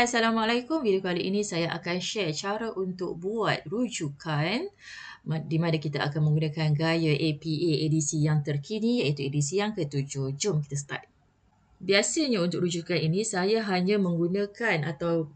Hai, Assalamualaikum. Video kali ini saya akan share cara untuk buat rujukan di mana kita akan menggunakan gaya APA edisi yang terkini iaitu edisi yang ke-7. Jom kita start. Biasanya untuk rujukan ini saya hanya menggunakan atau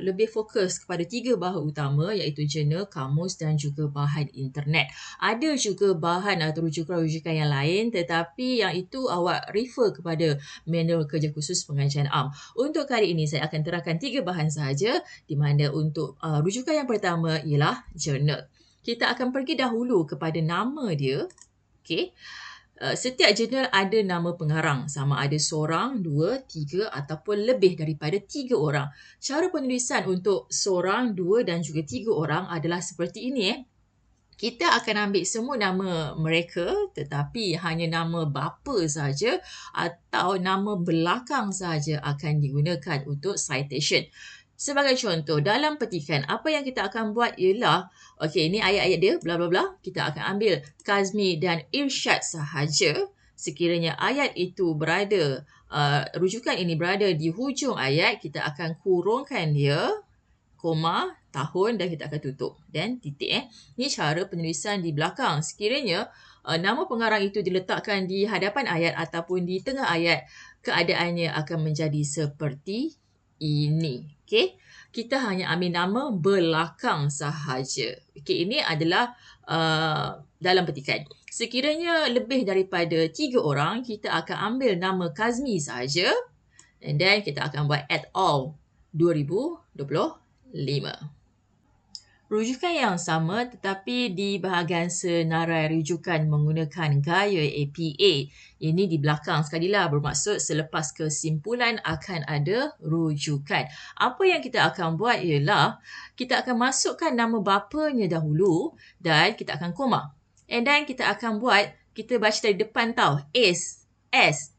lebih fokus kepada 3 bahan utama iaitu jurnal, kamus dan juga bahan internet. Ada juga bahan atau rujukan-rujukan yang lain tetapi yang itu awak refer kepada manual kerja khusus pengajian am. Untuk kali ini saya akan terangkan 3 bahan sahaja di mana untuk rujukan yang pertama ialah jurnal. Kita akan pergi dahulu kepada nama dia. Okey. Setiap jurnal ada nama pengarang, sama ada seorang, dua, tiga ataupun lebih daripada 3 orang. Cara penulisan untuk seorang, dua dan juga 3 orang adalah seperti ini. Kita akan ambil semua nama mereka tetapi hanya nama bapa saja atau nama belakang saja akan digunakan untuk citation. Sebagai contoh, dalam petikan, apa yang kita akan buat ialah, okey, ini ayat-ayat dia, bla bla bla. Kita akan ambil Kazmi dan Irsyad sahaja. Sekiranya ayat itu berada, rujukan ini berada di hujung ayat, kita akan kurungkan dia, koma, tahun dan kita akan tutup. Dan titik. Ini cara penulisan di belakang. Sekiranya nama pengarang itu diletakkan di hadapan ayat ataupun di tengah ayat, keadaannya akan menjadi seperti ini. Okey, kita hanya ambil nama belakang sahaja. Okey, ini adalah dalam petikan. Sekiranya lebih daripada 3 orang, kita akan ambil nama Kazmi sahaja and then kita akan buat et al 2025. Rujukan yang sama tetapi di bahagian senarai rujukan menggunakan gaya APA. Ini di belakang sekalilah bermaksud selepas kesimpulan akan ada rujukan. Apa yang kita akan buat ialah kita akan masukkan nama bapanya dahulu dan kita akan koma. And then kita akan buat, kita baca dari depan tau. S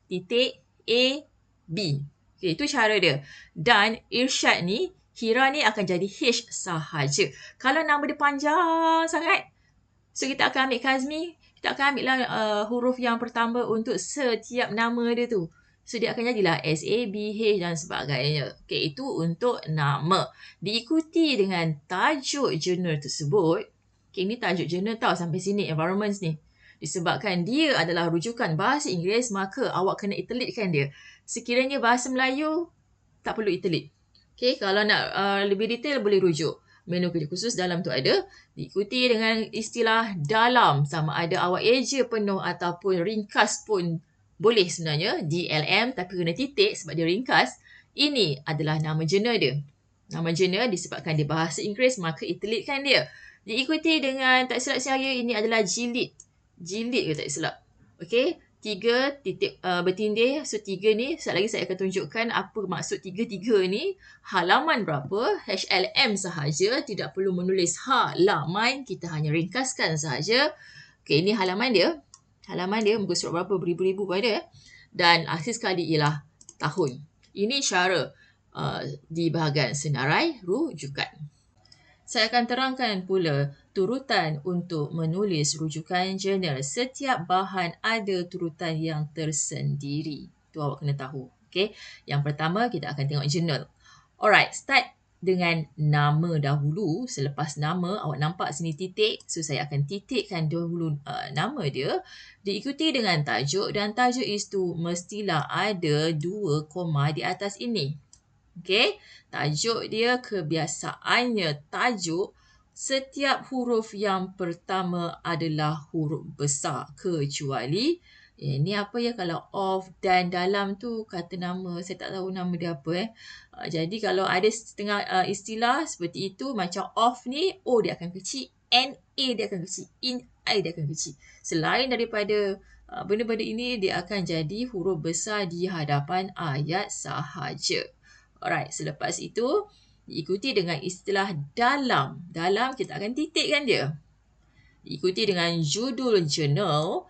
titik A B. Okay, itu cara dia. Dan Irsyad ni, Hira ni akan jadi H sahaja. Kalau nama dia panjang sangat, so kita akan ambil Kazmi, kita akan ambil lah huruf yang pertama untuk setiap nama dia tu. So dia akan jadilah S, A, B, H dan sebagainya. Okay, itu untuk nama. Diikuti dengan tajuk jurnal tersebut. Okay, ini tajuk jurnal tau sampai sini, environments ni. Disebabkan dia adalah rujukan bahasa Inggeris, maka awak kena iterlitkan dia. Sekiranya bahasa Melayu, tak perlu iterlit. Okay, kalau nak lebih detail boleh rujuk. Menu kerja khusus dalam tu ada. Diikuti dengan istilah dalam. Sama ada awak eja penuh ataupun ringkas pun boleh sebenarnya. DLM tapi kena titik sebab dia ringkas. Ini adalah nama jurnal dia. Nama jurnal disebabkan dia bahasa Inggeris maka iterlitkan dia. Diikuti dengan tak silap saya ini adalah jilid. Jilid ke tak silap. Okay. 3 titik bertindih. So 3 ni, sekejap lagi saya akan tunjukkan apa maksud 3-3 ni. Halaman berapa? HLM sahaja. Tidak perlu menulis halaman. Kita hanya ringkaskan sahaja. Okay, ini halaman dia. Halaman dia muka surat berapa? Beribu-ribu ada. Dan akhir sekali ialah tahun. Ini cara di bahagian senarai rujukan. Saya akan terangkan pula turutan untuk menulis rujukan jurnal. Setiap bahan ada turutan yang tersendiri. Itu awak kena tahu. Okay? Yang pertama, kita akan tengok jurnal. Alright, start dengan nama dahulu. Selepas nama, awak nampak sini titik. So, saya akan titikkan dahulu nama dia. Diikuti dengan tajuk dan tajuk itu mestilah ada 2 koma di atas ini. Okey, tajuk dia kebiasaannya tajuk setiap huruf yang pertama adalah huruf besar kecuali ini apa ya kalau of dan dalam tu kata nama saya tak tahu nama dia apa jadi kalau ada setengah istilah seperti itu macam of ni O dia akan kecil, N A dia akan kecil, in I dia akan kecil. Selain daripada benda-benda ini dia akan jadi huruf besar di hadapan ayat sahaja. Alright, selepas itu diikuti dengan istilah dalam. Dalam kita akan titikkan dia. Diikuti dengan judul jurnal.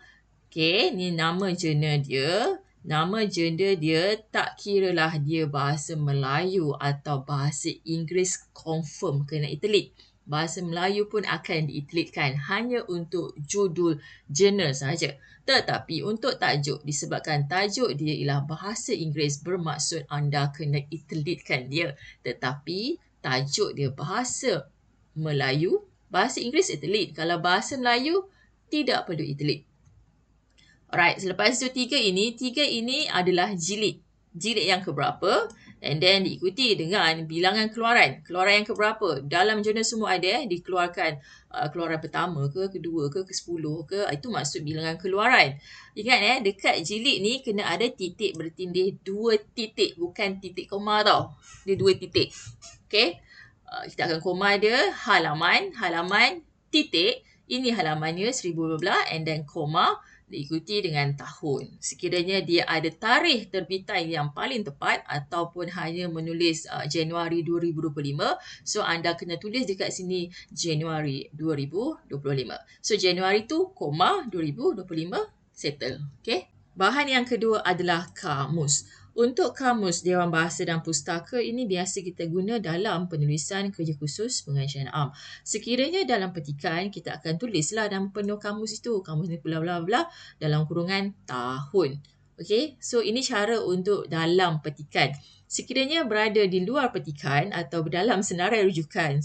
Okey, ni nama jurnal dia. Nama jurnal dia tak kiralah dia bahasa Melayu atau bahasa Inggeris confirm kena iterlit. bahasa Melayu pun akan diitelitkan hanya untuk judul jurnal sahaja. Tetapi untuk tajuk, disebabkan tajuk dia ialah bahasa Inggeris, bermaksud anda kena itelitkan dia. Tetapi tajuk dia bahasa Melayu, bahasa Inggeris itelit. Kalau bahasa Melayu, tidak perlu itelit. Alright, selepas itu tiga ini adalah jilid. Jilid yang keberapa, and then diikuti dengan bilangan keluaran. Keluaran yang keberapa? Dalam jurnal semua ada dikeluarkan keluaran pertama ke, kedua ke, ke-10 ke. Itu maksud bilangan keluaran. Ingat dekat jilid ni kena ada titik bertindih 2 titik. Bukan titik koma tau. Dia 2 titik. Okay? Kita akan koma dia halaman, titik. Ini halamannya 1012 and then koma diikuti dengan tahun. Sekiranya dia ada tarikh terbitan yang paling tepat ataupun hanya menulis Januari 2025, so anda kena tulis dekat sini Januari 2025. So Januari tu koma 2025 settle. Okay? Bahan yang kedua adalah kamus. Untuk kamus Dewan Bahasa dan Pustaka ini biasa kita guna dalam penulisan kerja khusus pengajian am. Sekiranya dalam petikan kita akan tulislah nama penuh kamus itu. Kamus ni bla bla bla dalam kurungan tahun. Okey, so ini cara untuk dalam petikan. Sekiranya berada di luar petikan atau dalam senarai rujukan,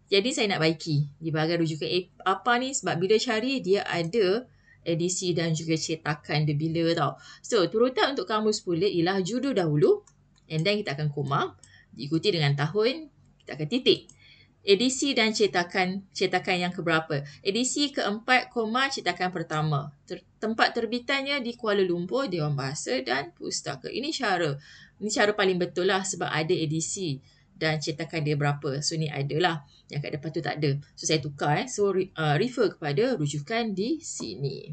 jadi saya nak baiki di bahagian rujukan apa ni, sebab bila cari dia ada edisi dan juga cetakan dia bila tau. So, turutan untuk kamus pula ialah judul dahulu, and then kita akan koma, diikuti dengan tahun, kita akan titik. Edisi dan cetakan yang keberapa? Edisi keempat, cetakan pertama. Tempat terbitannya di Kuala Lumpur, Dewan Bahasa dan Pustaka. Ini cara paling betul lah sebab ada edisi dan cetakan dia berapa. So, ni adalah. Yang kat depan tu tak ada. So, saya tukar. So, refer kepada rujukan di sini.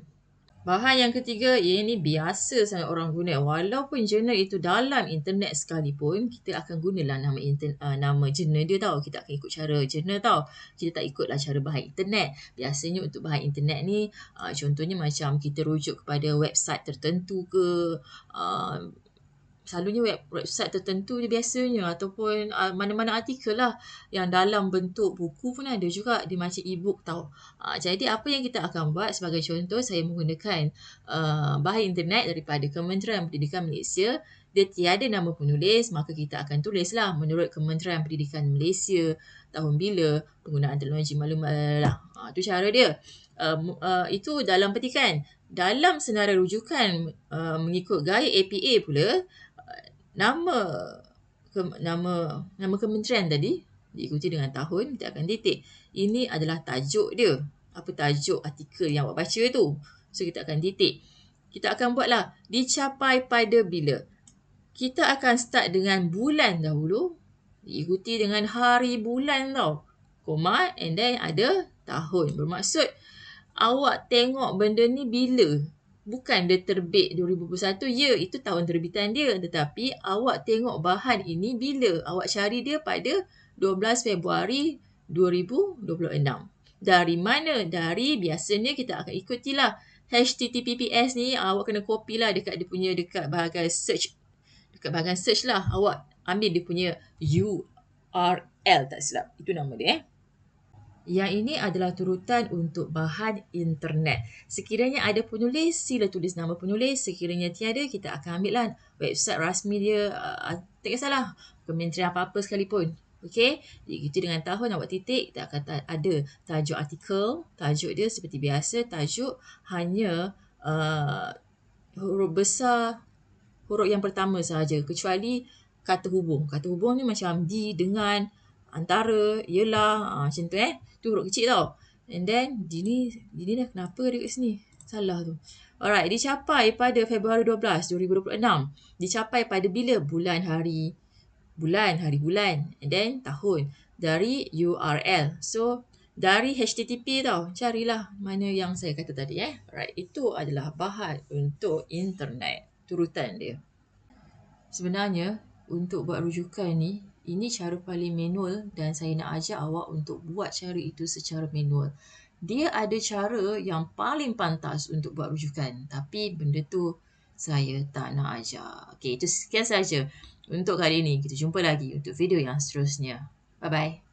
Bahan yang ketiga, ini biasa sangat orang guna. Walaupun jurnal itu dalam internet sekalipun, kita akan gunalah nama jurnal dia tau. Kita akan ikut cara jurnal tau. Kita tak ikutlah cara bahan internet. Biasanya untuk bahan internet ni, contohnya macam kita rujuk kepada website tertentu ke, selalunya website tertentu je biasanya, ataupun mana-mana artikel lah yang dalam bentuk buku pun ada juga, dia macam e-book tau. Jadi apa yang kita akan buat, sebagai contoh saya menggunakan bahan internet daripada Kementerian Pendidikan Malaysia. Dia tiada nama penulis, maka kita akan tulislah menurut Kementerian Pendidikan Malaysia, tahun bila, penggunaan teknologi maklumat lah. Itu cara dia. Itu dalam petikan. Dalam senarai rujukan mengikut gaya APA pula, nama kementerian tadi diikuti dengan tahun, kita akan titik. Ini adalah tajuk dia. Apa tajuk artikel yang awak baca tu? So kita akan titik. Kita akan buatlah dicapai pada bila. Kita akan start dengan bulan dahulu, diikuti dengan hari bulan tau. Koma and then ada tahun. Bermaksud awak tengok benda ni bila. Bukan dia terbit 2021, ya itu tahun terbitan dia. Tetapi awak tengok bahan ini bila. Awak cari dia pada 12 Februari 2026. Dari mana? Dari biasanya kita akan ikutilah HTTPS ni, awak kena copy lah dekat dia punya dekat bahagian search. Dekat bahagian search lah awak ambil dia punya URL, tak silap. Itu nama dia. Yang ini adalah turutan untuk bahan internet. Sekiranya ada penulis, sila tulis nama penulis. Sekiranya tiada, kita akan ambil lah website rasmi dia. Tak kisahlah, kementerian apa-apa sekalipun. Okey, diikuti dengan tahun, awak titik, kita akan ada tajuk artikel. Tajuk dia seperti biasa, tajuk hanya huruf besar, huruf yang pertama sahaja. Kecuali kata hubung. Kata hubung ni macam di, dengan, antara, ialah, macam tu tu huruf kecil tau. And then Dini dah kenapa dekat sini? Salah tu. Alright, dicapai pada Februari 12, 2026. Dicapai pada bila? Bulan, hari bulan, and then tahun. Dari URL. So dari HTTP tau. Carilah mana yang saya kata tadi. Alright, itu adalah bahan untuk internet. Turutan dia. Sebenarnya untuk buat rujukan ni, ini cara paling manual dan saya nak ajak awak untuk buat cara itu secara manual. Dia ada cara yang paling pantas untuk buat rujukan, tapi benda tu saya tak nak ajar. Okey, itu sekian saja untuk kali ini. Kita jumpa lagi untuk video yang seterusnya. Bye-bye.